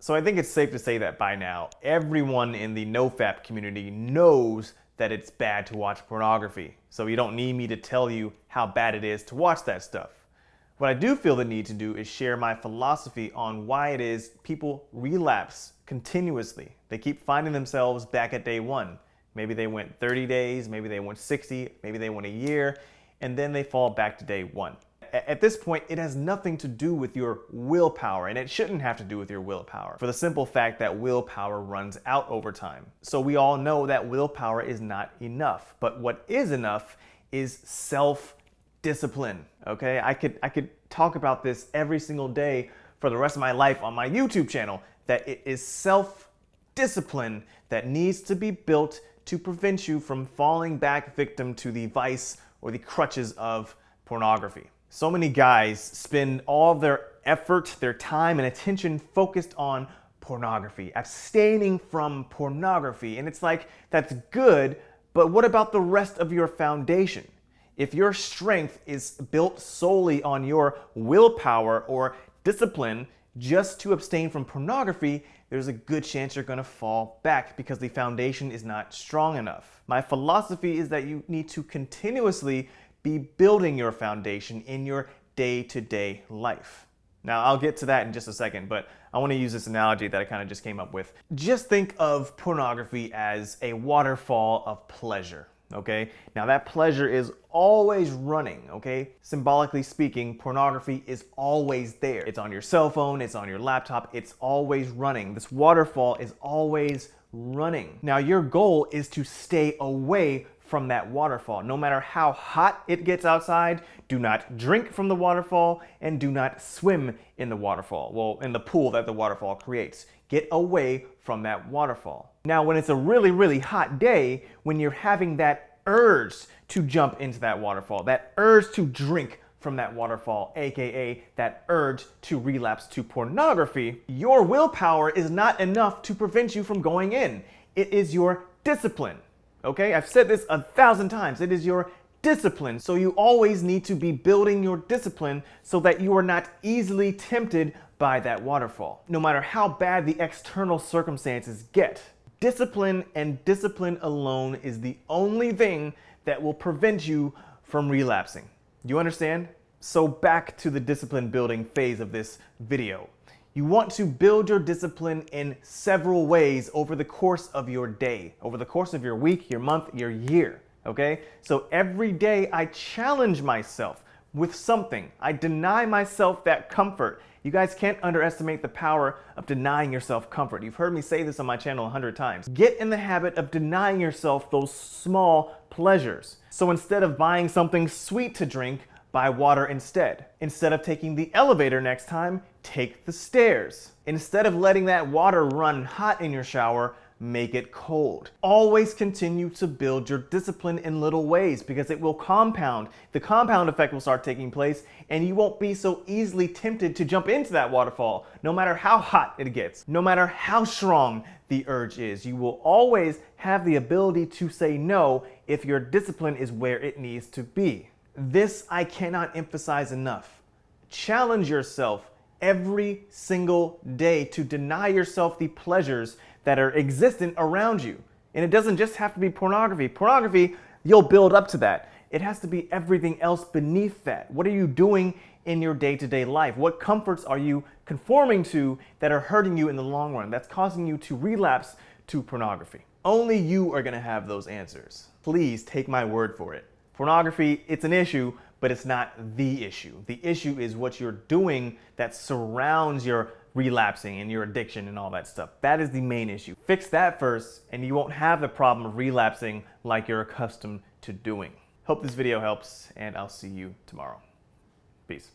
So I think it's safe to say that by now, everyone in the NOFAP community knows that it's bad to watch pornography. So you don't need me to tell you how bad it is to watch that stuff. What I do feel the need to do is share my philosophy on why it is people relapse continuously. They keep finding themselves back at day one. Maybe they went 30 days, maybe they went 60, maybe they went a year, and then they fall back to day one. At this point, it has nothing to do with your willpower, and it shouldn't have to do with your willpower, for the simple fact that willpower runs out over time. So we all know that willpower is not enough, but what is enough is self-discipline, okay? I could talk about this every single day for the rest of my life on my YouTube channel, that it is self-discipline that needs to be built to prevent you from falling back victim to the vice or the crutches of pornography. So many guys spend all their effort, their time, and attention focused on pornography, abstaining from pornography. And it's like, that's good, but what about the rest of your foundation? If your strength is built solely on your willpower or discipline just to abstain from pornography, there's a good chance you're gonna fall back because the foundation is not strong enough. My philosophy is that you need to continuously be building your foundation in your day-to-day life. Now, I'll get to that in just a second, but I want to use this analogy that I kind of just came up with. Just think of pornography as a waterfall of pleasure, okay? Now, that pleasure is always running, okay? Symbolically speaking, pornography is always there. It's on your cell phone, it's on your laptop, it's always running. This waterfall is always running. Now, your goal is to stay away from that waterfall. No matter how hot it gets outside, do not drink from the waterfall and do not swim in the waterfall. Well, in the pool that the waterfall creates. Get away from that waterfall. Now, when it's a really, really hot day, when you're having that urge to jump into that waterfall, that urge to drink from that waterfall, aka that urge to relapse to pornography, your willpower is not enough to prevent you from going in. It is your discipline. Okay, I've said this 1,000 times. It is your discipline. So you always need to be building your discipline so that you are not easily tempted by that waterfall, no matter how bad the external circumstances get. Discipline and discipline alone is the only thing that will prevent you from relapsing. You understand? So back to the discipline building phase of this video. You want to build your discipline in several ways over the course of your day, over the course of your week, your month, your year, okay? So every day I challenge myself with something. I deny myself that comfort. You guys can't underestimate the power of denying yourself comfort. You've heard me say this on my channel 100 times. Get in the habit of denying yourself those small pleasures. So instead of buying something sweet to drink, buy water instead. Instead of taking the elevator next time, take the stairs. Instead of letting that water run hot in your shower, make it cold. Always continue to build your discipline in little ways because it will compound. The compound effect will start taking place and you won't be so easily tempted to jump into that waterfall, no matter how hot it gets, no matter how strong the urge is. You will always have the ability to say no if your discipline is where it needs to be. This I cannot emphasize enough. Challenge yourself every single day to deny yourself the pleasures that are existent around you. And it doesn't just have to be pornography. Pornography, you'll build up to that. It has to be everything else beneath that. What are you doing in your day-to-day life? What comforts are you conforming to that are hurting you in the long run, that's causing you to relapse to pornography? Only you are gonna have those answers. Please take my word for it. Pornography, it's an issue, but it's not the issue. The issue is what you're doing that surrounds your relapsing and your addiction and all that stuff. That is the main issue. Fix that first, and you won't have the problem of relapsing like you're accustomed to doing. Hope this video helps, and I'll see you tomorrow. Peace.